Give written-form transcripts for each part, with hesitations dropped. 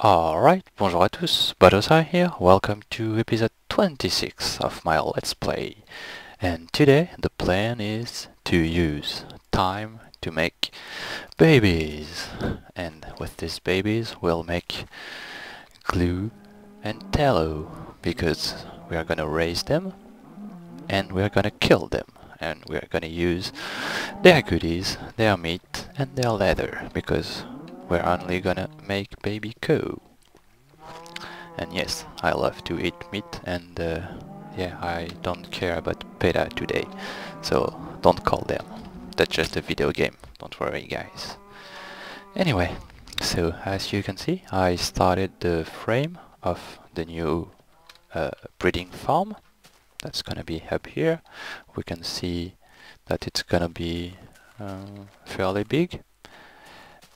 Alright, bonjour à tous, Battosay here, welcome to episode 26 of my Let's Play. And today the plan is to use time to make babies. And with these babies we'll make glue and tallow, because we are gonna raise them and we are gonna kill them. And we are gonna use their goodies, their meat and their leather, because we're only gonna make baby cow. And yes, I love to eat meat, and yeah, I don't care about PETA today, so don't call them. That's just a video game, don't worry guys. Anyway, so as you can see, I started the frame of the new breeding farm. That's gonna be up here. We can see that it's gonna be fairly big,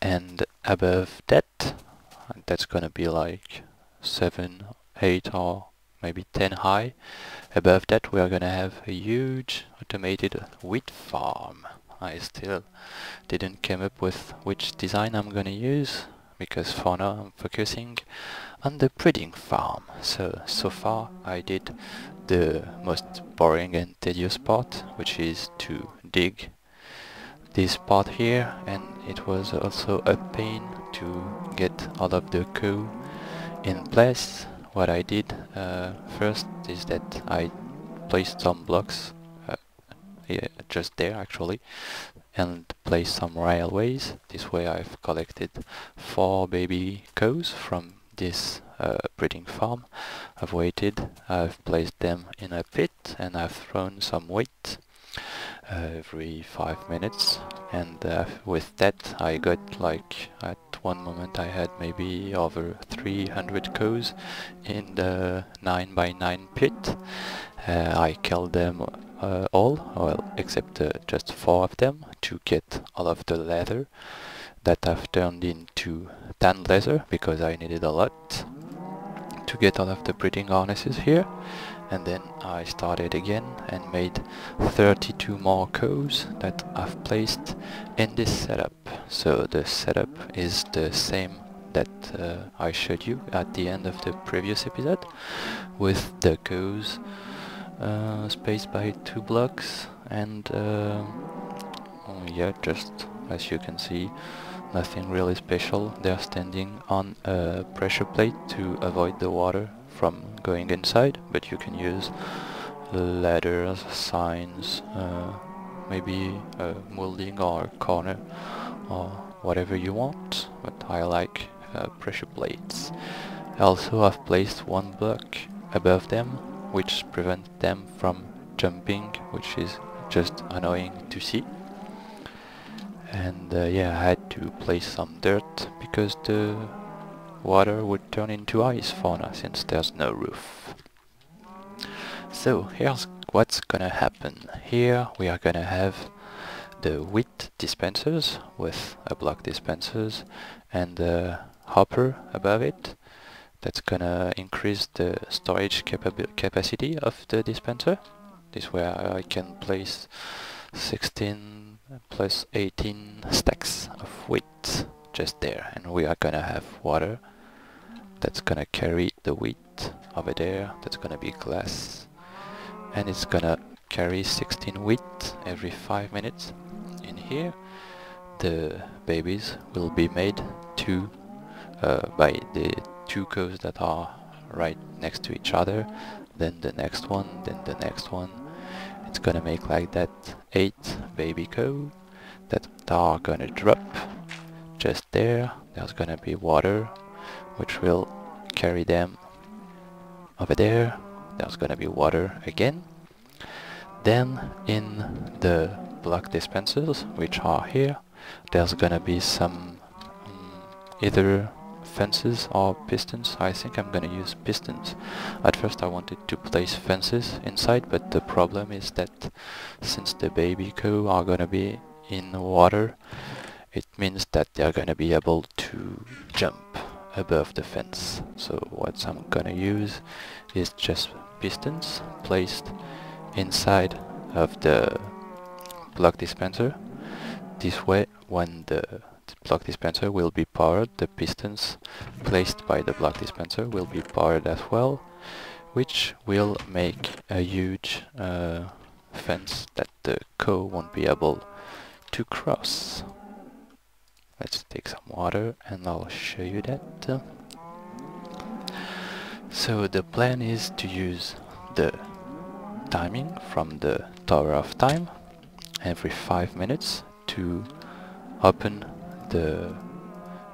and above that, that's gonna be like 7, 8 or maybe 10 high. Above that we are gonna have a huge automated wheat farm. I still didn't come up with which design I'm gonna use, because for now I'm focusing on the breeding farm. So far I did the most boring and tedious part, which is to dig this part here, and it was also a pain to get all of the cow in place. What I did first is that I placed some blocks yeah, just there actually, and placed some railways. This way I've collected 4 baby cows from this breeding farm. I've waited, I've placed them in a pit, and I've thrown some weight every 5 minutes, and with that I got, like, at one moment I had maybe over 300 cows in the 9 by 9 pit. I killed them all, well, except just 4 of them, to get all of the leather that I've turned into tan leather, because I needed a lot to get all of the breeding harnesses here. And then I started again and made 32 more cows that I've placed in this setup. So the setup is the same that I showed you at the end of the previous episode, with the cows spaced by 2 blocks, and yeah, just as you can see, nothing really special. They're standing on a pressure plate to avoid the water from going inside, but you can use ladders, signs, maybe a molding or a corner or whatever you want, but I like pressure plates. Also, I've placed 1 block above them, which prevents them from jumping, which is just annoying to see. And yeah, I had to place some dirt because the water would turn into ice fauna since there's no roof. So here's what's gonna happen. Here we are gonna have the wheat dispensers with a block dispensers and a hopper above it. That's gonna increase the storage capacity of the dispenser. This way I can place 16 plus 18 stacks of wheat just there, and we are gonna have water that's gonna carry the wheat over there. That's gonna be glass, and it's gonna carry 16 wheat every 5 minutes. In here the babies will be made to by the 2 cows that are right next to each other, then the next one, then the next one. It's gonna make like that 8 baby cow that are gonna drop just there. There's gonna be water which will carry them over there. There's gonna be water again. Then in the block dispensers, which are here, there's gonna be some either fences or pistons. I think I'm gonna use pistons. At first I wanted to place fences inside, but the problem is that since the baby cow are gonna be in water, it means that they're gonna be able to jump above the fence. So what I'm gonna use is just pistons placed inside of the block dispenser. This way, when the block dispenser will be powered. The pistons placed by the block dispenser will be powered as well, which will make a huge fence that the cow won't be able to cross. Let's take some water and I'll show you that. So the plan is to use the timing from the Tower of Time every 5 minutes to open the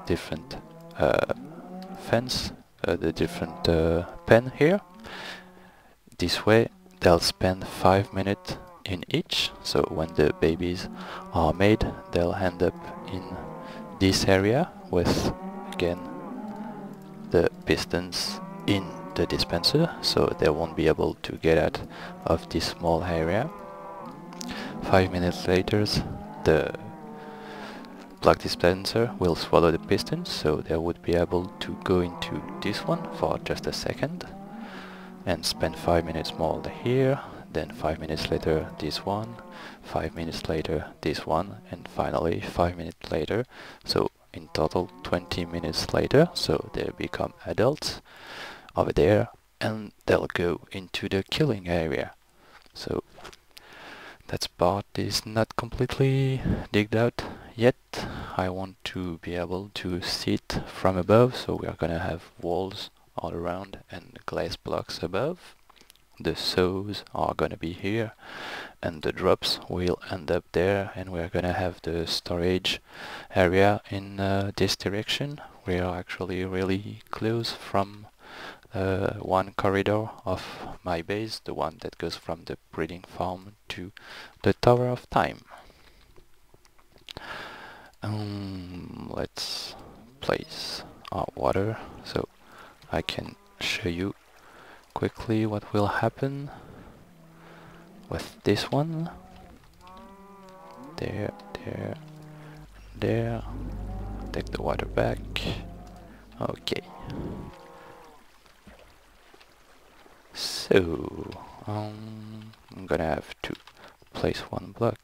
different fence, the different pen here. This way they'll spend 5 minutes in each, so when the babies are made they'll end up in this area with, again, the pistons in the dispenser, so they won't be able to get out of this small area. 5 minutes later the block dispenser will swallow the pistons, so they would be able to go into this one for just a second and spend 5 minutes more here, then 5 minutes later this one, 5 minutes later this one, and finally 5 minutes later, so in total 20 minutes later, so they become adults over there and they'll go into the killing area. So that part is not completely digged out yet. I want to be able to see it from above, so we are gonna have walls all around and glass blocks above. The saws are gonna be here and the drops will end up there, and we're gonna have the storage area in this direction. We are actually really close from one corridor of my base, the one that goes from the breeding farm to the Tower of Time. Let's place our water so I can show you quickly what will happen with this one. There, there, there. Take the water back. Okay. So I'm gonna have to place one block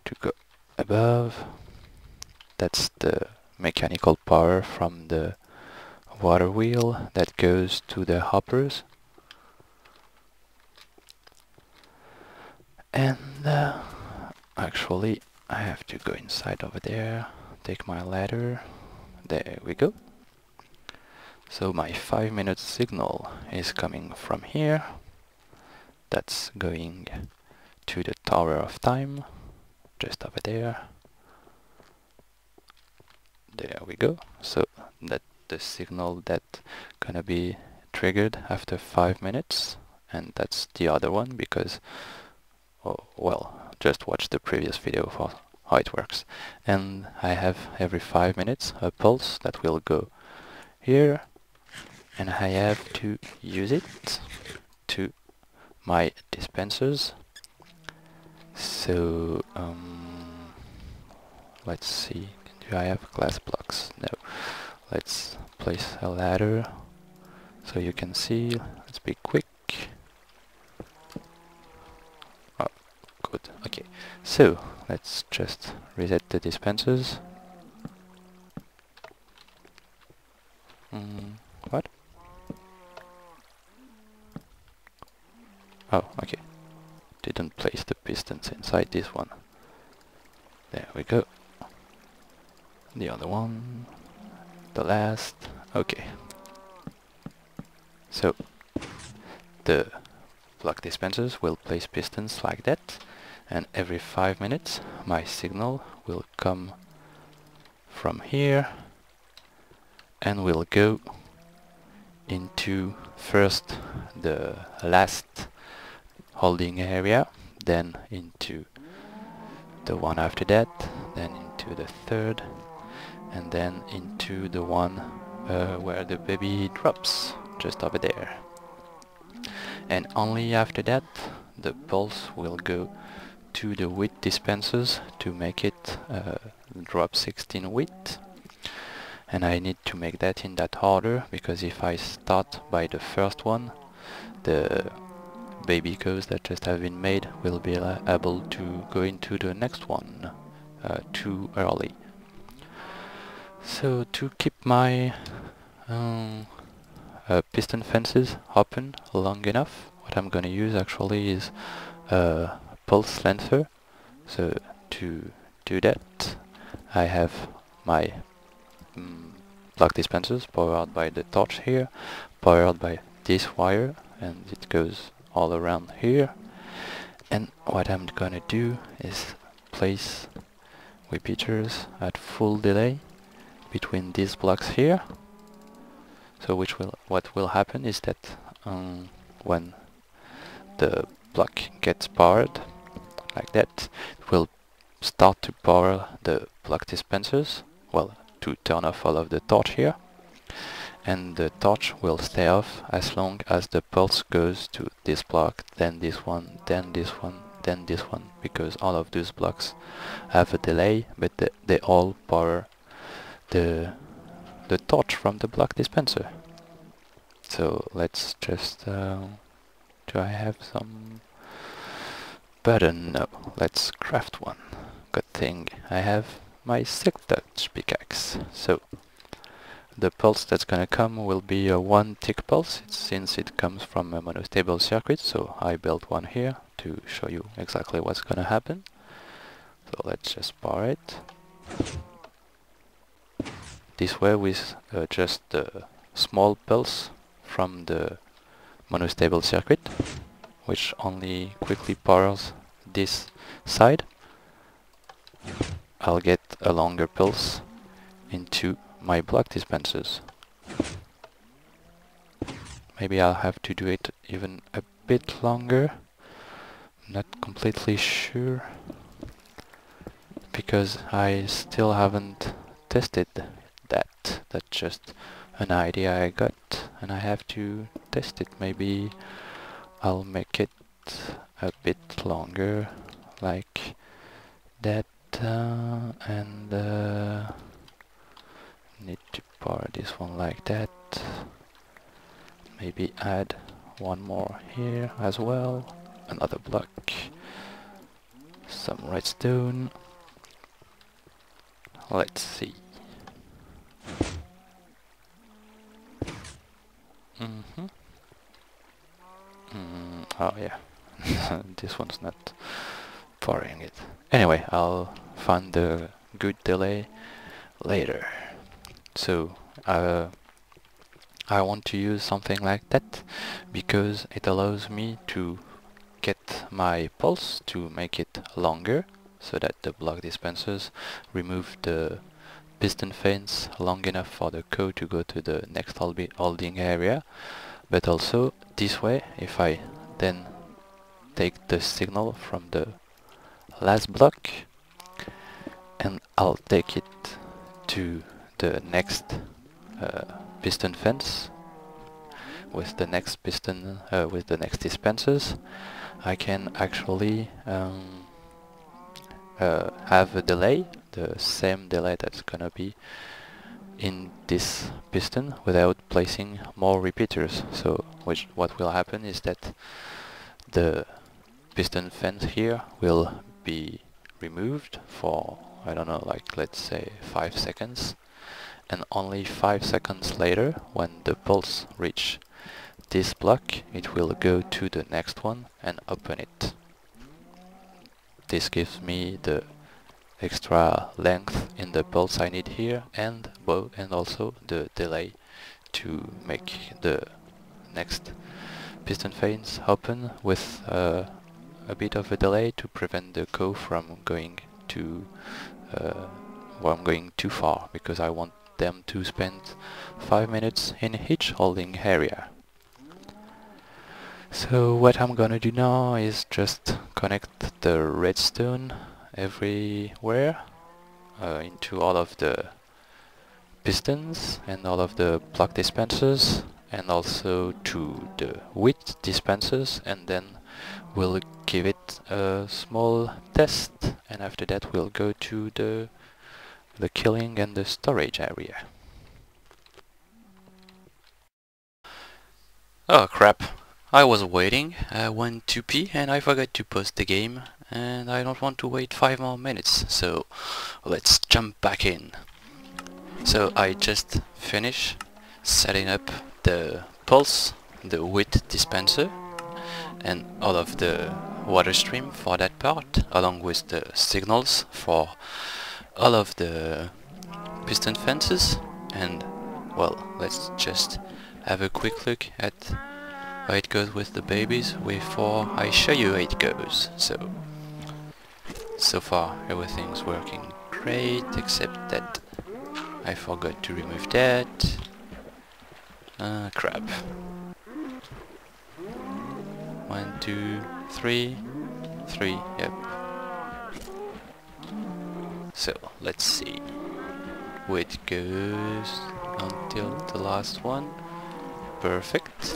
to go above. That's the mechanical power from the water wheel that goes to the hoppers. And actually I have to go inside over there, take my ladder. There we go. So my 5 minute signal is coming from here. That's going to the Tower of Time, just over there. There we go. So that the signal that gonna be triggered after 5 minutes, and that's the other one because, oh, well, just watch the previous video for how it works. And I have every 5 minutes a pulse that will go here, and I have to use it to my dispensers. So let's see, do I have glass blocks? No. Let's place a ladder so you can see. Let's be quick. Oh, good. Okay, so let's just reset the dispensers. What? Oh, okay. Didn't place the pistons inside this one. There we go. The other one. The last. Okay. So the block dispensers will place pistons like that, and every 5 minutes my signal will come from here and will go into first the last holding area, then into the one after that, then into the third, and then into the one where the baby drops, just over there. And only after that the pulse will go to the wheat dispensers to make it drop 16 wheat. And I need to make that in that order, because if I start by the first one, the baby cows that just have been made will be able to go into the next one too early. So to keep my um, piston fences open long enough, what I'm gonna use actually is a pulse lancer. So to do that, I have my plug dispensers powered by the torch here, powered by this wire, and it goes all around here. And what I'm gonna do is place repeaters at full delay between these blocks here. So what will happen is that when the block gets powered like that, it will start to power the block dispensers, well, to turn off all of the torch here, and the torch will stay off as long as the pulse goes to this block, then this one, then this one, then this one, because all of those blocks have a delay, but they all power the torch from the block dispenser. So let's just do I have some button? No, let's craft one. Good thing I have my silk touch pickaxe. So the pulse that's gonna come will be a 1 tick pulse, since it comes from a monostable circuit, so I built one here to show you exactly what's gonna happen. So let's just power it. This way with just the small pulse from the monostable circuit, which only quickly powers this side, I'll get a longer pulse into my block dispensers. Maybe I'll have to do it even a bit longer. Not completely sure, because I still haven't tested that. That's just an idea I got, and I have to test it. Maybe I'll make it a bit longer, like that, and need to power this one like that. Maybe add one more here as well, another block, some redstone. Let's see. Oh yeah, this one's not powering it. Anyway, I'll find the good delay later. So I want to use something like that because it allows me to get my pulse to make it longer, so that the block dispensers remove the piston fence long enough for the code to go to the next holding area. But also this way, if I then take the signal from the last block and I'll take it to the next piston fence with the next piston with the next dispensers, I can actually have a delay, the same delay that's gonna be in this piston, without placing more repeaters. So what will happen is that the piston fence here will be removed for, I don't know, like let's say 5 seconds, and only 5 seconds later, when the pulse reach this block, it will go to the next one and open it. This gives me the extra length in the pulse I need here, and also the delay to make the next piston fence open with a bit of a delay to prevent the cow from going too far, because I want them to spend 5 minutes in each holding area. So what I'm gonna do now is just connect the redstone everywhere into all of the pistons and all of the block dispensers, and also to the wheat dispensers, and then we'll give it a small test, and after that we'll go to the killing and the storage area. Oh crap, I was waiting, I went to pee and I forgot to pause the game, and I don't want to wait 5 more minutes, so let's jump back in. So I just finished setting up the pulse, the width dispenser, and all of the water stream for that part, along with the signals for all of the piston fences. And well, let's just have a quick look at how it goes with the babies before I show you how it goes. So far everything's working great, except that I forgot to remove that. Crap. 1, 2, 3, 3, yep. So let's see where it goes until the last one. Perfect.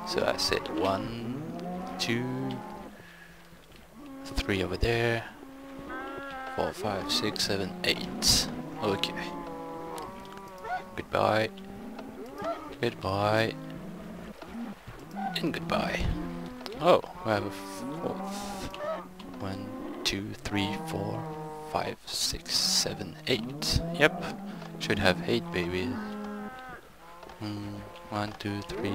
So I said 1, 2, 3 over there, 4, 5, 6, 7, 8. Okay. Goodbye. Goodbye. And goodbye. Oh, I have a fourth. 1, 2, 3, 4, 5, 6, 7, 8. Yep. Should have 8 babies. 1, 2, 3,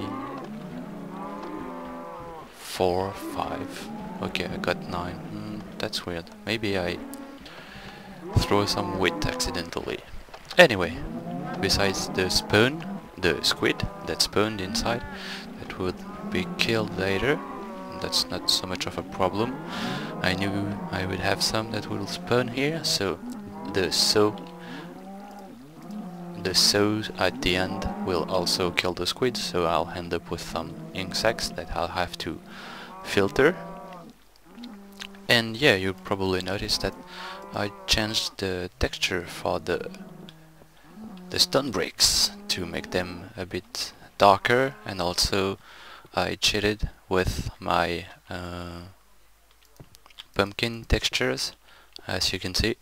4, 5. Okay, I got 9. That's weird. Maybe I throw some wheat accidentally. Anyway, besides the spoon, the squid that spawned inside, that would be killed later. That's not so much of a problem. I knew I would have some that will spawn here, so the saws at the end will also kill the squid, so I'll end up with some insects that I'll have to filter. And yeah, you probably noticed that I changed the texture for the stone bricks to make them a bit darker, and also I cheated with my pumpkin textures. As you can see,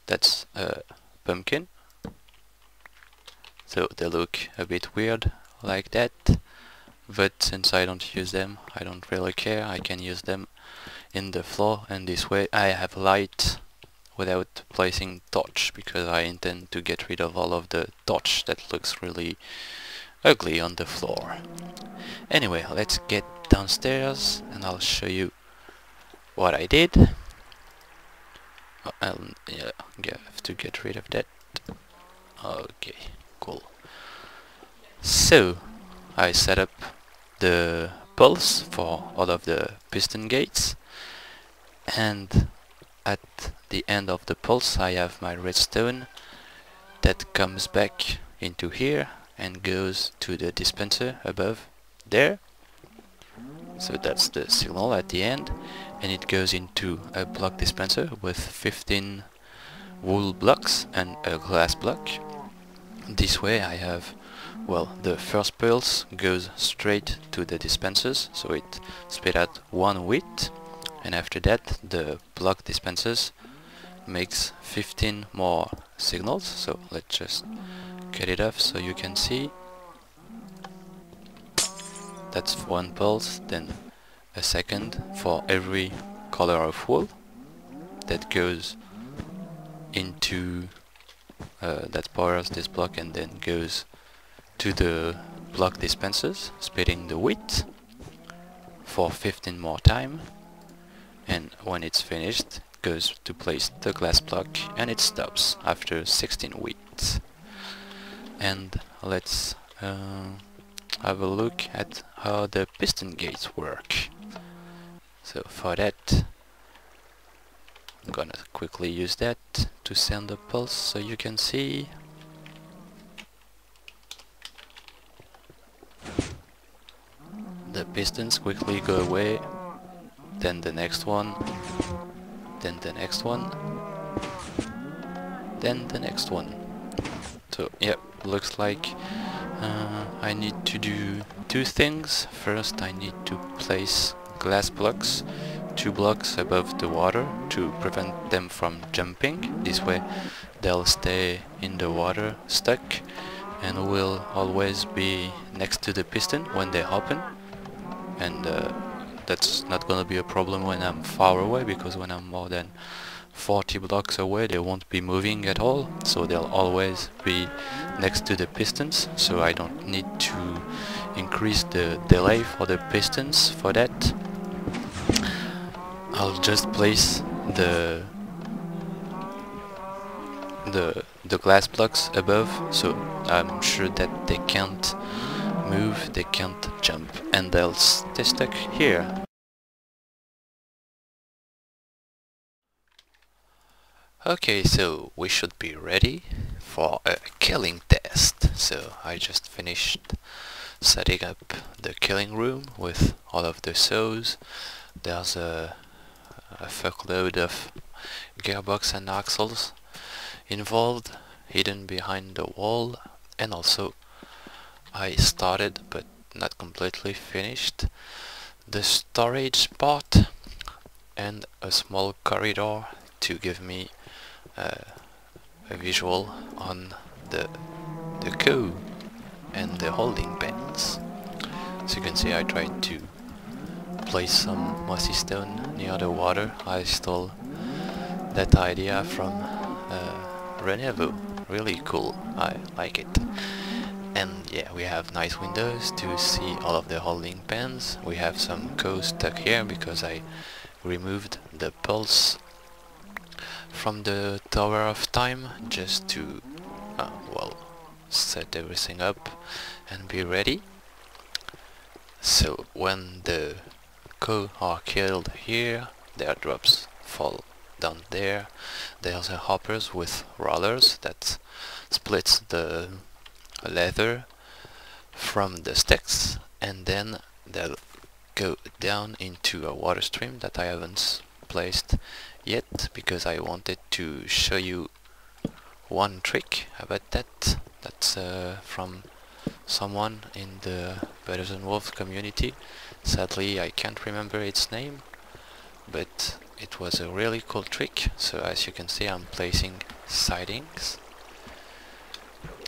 that's a pumpkin, so they look a bit weird like that, but since I don't use them, I don't really care. I can use them in the floor, and this way I have light without placing torch, because I intend to get rid of all of the torch that looks really ugly on the floor. Anyway, let's get downstairs and I'll show you what I did. Yeah, I have to get rid of that. Okay, cool. So I set up the pulse for all of the piston gates, and at the end of the pulse I have my redstone that comes back into here and goes to the dispenser above there. So that's the signal at the end, and it goes into a block dispenser with 15 wool blocks and a glass block. This way I have, well, the first pulse goes straight to the dispensers, so it spit out 1 wheat, and after that the block dispensers makes 15 more signals. So let's just cut it off so you can see. That's 1 pulse, then a second for every color of wool that goes into that powers this block and then goes to the block dispensers, spitting the wheat for 15 more time, and when it's finished it goes to place the glass block and it stops after 16 wheat. And let's have a look at how the piston gates work. So for that I'm gonna quickly use that to send the pulse so you can see. The pistons quickly go away, then the next one, then the next one, then the next one. So yeah, looks like I need to do 2 things. First I need to place glass blocks 2 blocks above the water to prevent them from jumping. This way they'll stay in the water stuck and will always be next to the piston when they open, and that's not gonna be a problem when I'm far away, because when I'm more than 40 blocks away they won't be moving at all, so they'll always be next to the pistons, so I don't need to increase the delay for the pistons. For that I'll just place the glass blocks above, so I'm sure that they can't move, they can't jump, and they'll stay stuck here. Okay, so we should be ready for a killing test. So I just finished setting up the killing room with all of the saws. There's a fuckload of gearbox and axles involved, hidden behind the wall, and also I started, but not completely finished, the storage part and a small corridor to give me a visual on the cow and the holding pens. So you can see I tried to place some mossy stone near the water. I stole that idea from Renevo. Really cool, I like it. And yeah, we have nice windows to see all of the holding pens. We have some cows stuck here because I removed the pulse from the Tower of Time just to well, set everything up and be ready. So when the cow are killed here, their drops fall down there. There's a hoppers with rollers that splits the leather from the sticks, and then they'll go down into a water stream that I haven't placed yet because I wanted to show you one trick about that. That's from someone in the Battosay Wolf community. Sadly I can't remember its name, but it was a really cool trick. So as you can see, I'm placing sidings.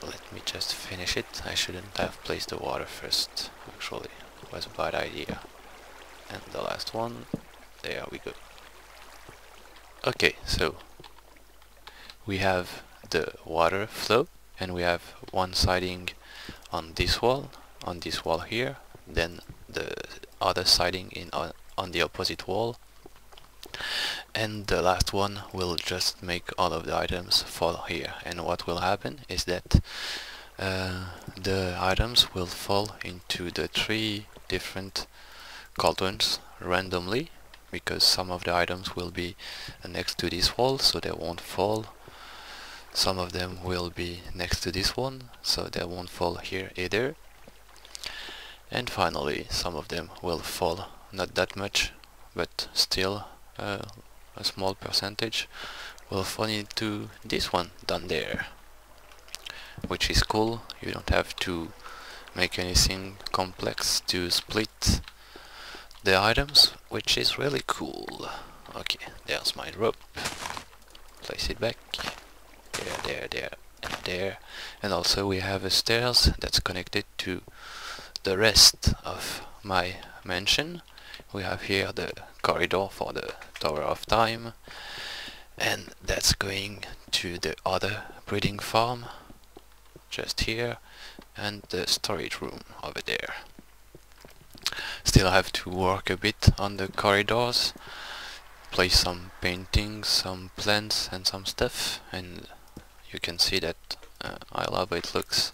Let me just finish it. I shouldn't have placed the water first, actually. It was a bad idea. And the last one, there we go. Okay, so we have the water flow, and we have one siding on this wall here, then the other siding on the opposite wall, and the last one will just make all of the items fall here. And what will happen is that the items will fall into the 3 different cauldrons randomly, because some of the items will be next to this wall, so they won't fall. Some of them will be next to this one, so they won't fall here either. And finally, some of them will fall, not that much, but still a small percentage will fall into this one down there, which is cool. You don't have to make anything complex to split the items, which is really cool. Okay, there's my rope. Place it back. There, and there. And also we have a stairs that's connected to the rest of my mansion. We have here the corridor for the Tower of Time, and that's going to the other breeding farm just here, and the storage room over there. Still have to work a bit on the corridors, place some paintings, some plants and some stuff, and you can see that I love how it looks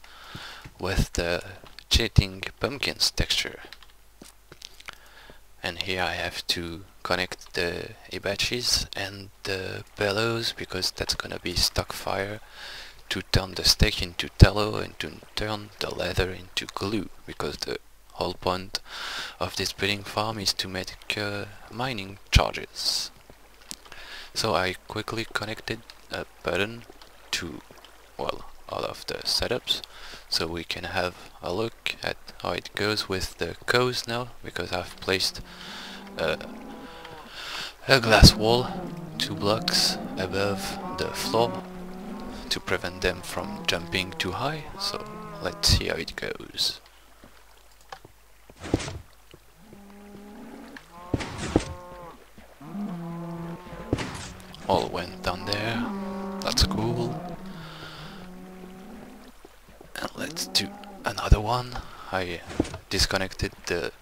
with the cheating pumpkins texture. And here I have to connect the hibatchis and the bellows, because that's gonna be stock fire to turn the steak into tallow and to turn the leather into glue, because the whole point of this breeding farm is to make mining charges. So I quickly connected a button to, well, all of the setups, so we can have a look at how it goes with the cows now, because I've placed a glass wall 2 blocks above the floor to prevent them from jumping too high. So let's see how it goes. all went down there. That's cool. And let's do another one. I disconnected the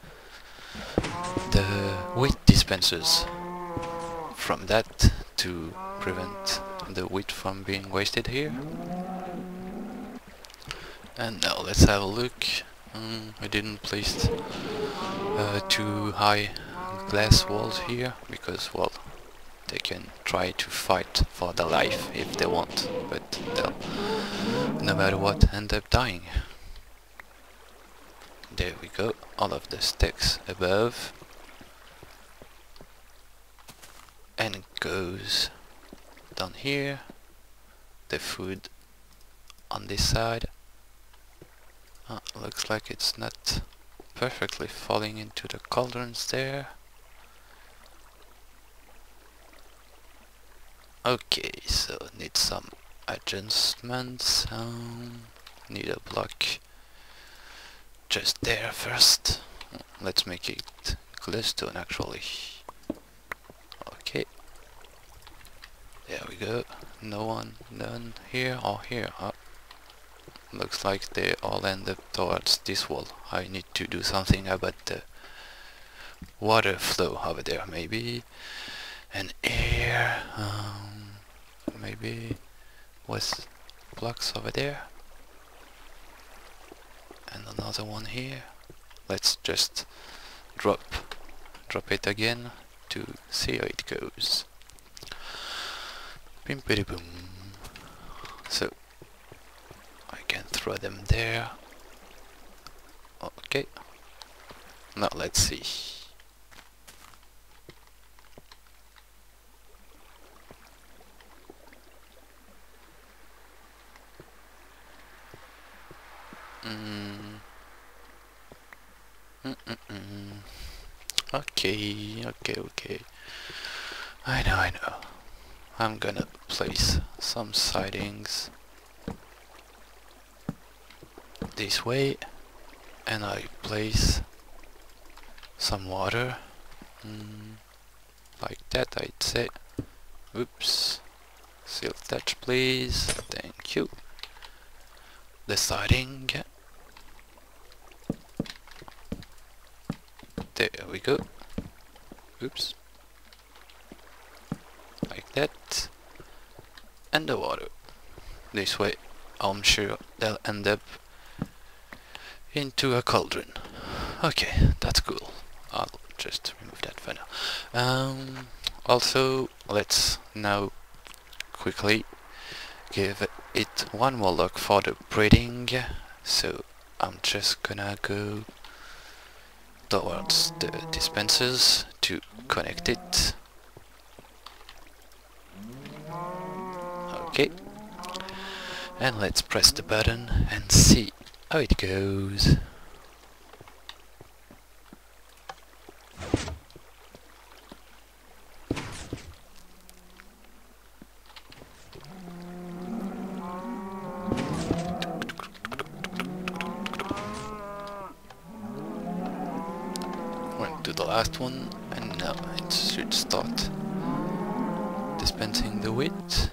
wheat dispensers from that to prevent the wheat from being wasted here. And now let's have a look. I didn't place too high glass walls here because, well, they can try to fight for their life if they want, but they'll, no matter what, end up dying. There we go, all of the sticks above. And it goes down here, the food on this side. Looks like it's not perfectly falling into the cauldrons there. Okay, so need some adjustments. Need a block just there first. Let's make it glowstone actually. Okay, there we go. None here or here. Looks like they all end up towards this wall. I need to do something about the water flow over there, maybe. And air, maybe with blocks over there. And another one here. Let's just drop it again to see how it goes. Bimpity boom. So I can throw them there. Okay. Now let's see. Okay. I know. I'm gonna place some sidings this way, and I place some water like that, I'd say. Oops. Silk touch, please. Thank you. The siding. There we go. Oops. Like that. And the water. This way, I'm sure they'll end up into a cauldron. Okay, that's cool. I'll just remove that for now. Also, let's now quickly give it one more look for the breeding. So I'm just gonna go towards the dispensers to connect it. Okay, and let's press the button and see how it goes. Went to the last one, and now it should start dispensing the wheat.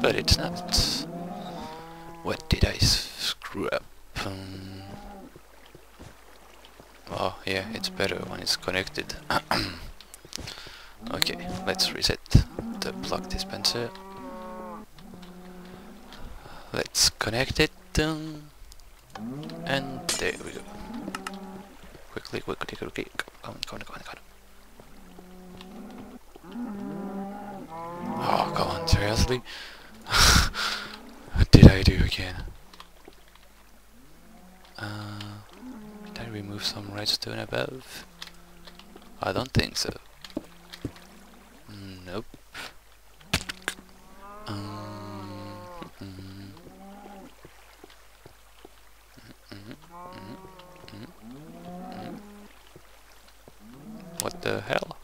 But it's not. What did I screw up? Oh yeah, it's better when it's connected. Okay, let's reset the plug dispenser. Let's connect it, and there we go. Quickly. Come on. Oh, come on, seriously? What did I do again? Did I remove some redstone above? I don't think so. Nope. What the hell?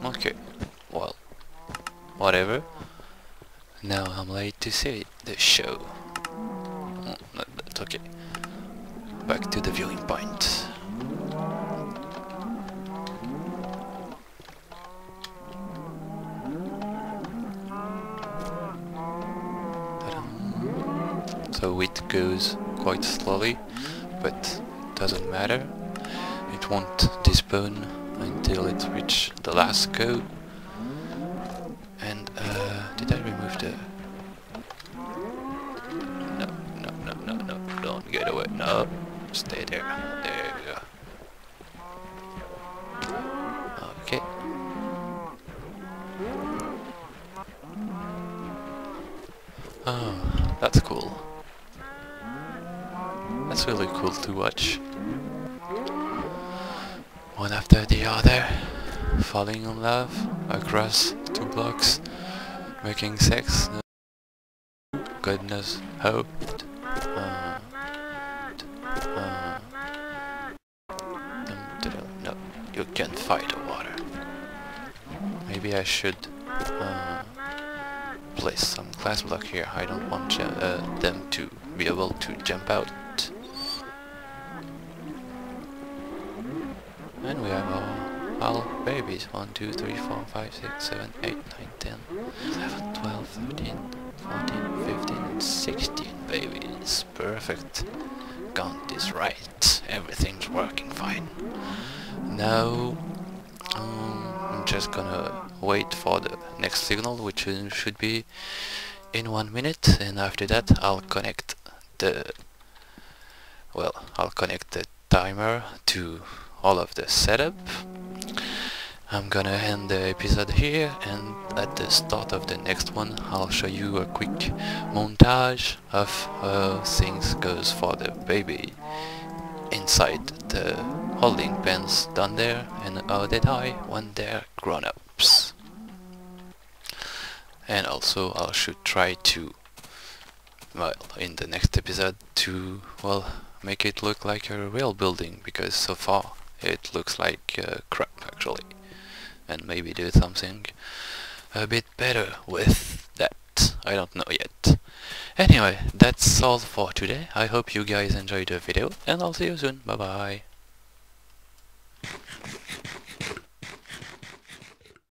Okay, well, whatever. Now I'm late to see the show. Oh, no, that's okay. Back to the viewing point. So it goes quite slowly, but doesn't matter. It won't despawn until it reaches the last go. And did I remove the... No, don't get away, no, stay there, there you go. Okay. Oh, that's cool. That's really cool to watch. One after the other, falling in love across 2 blocks, making sex, goodness, hope. No, you can't fight the water. Maybe I should place some glass block here. I don't want them to be able to jump out. And we have all babies. 1, 2, 3, 4, 5, 6, 7, 8, 9, 10, 11, 12, 13, 14, 15, 16 babies. Perfect. Count is right. Everything's working fine. Now I'm just gonna wait for the next signal, which should be in 1 minute, and after that I'll connect the timer to all of the setup. I'm gonna end the episode here, and at the start of the next one I'll show you a quick montage of how things goes for the baby inside the holding pens down there, and how they die when they're grown-ups. And also I should try to, well, in the next episode to, well, make it look like a real building, because so far it looks like crap actually, and maybe do something a bit better with that. I don't know yet. Anyway, that's all for today. I hope you guys enjoyed the video, and I'll see you soon. Bye bye.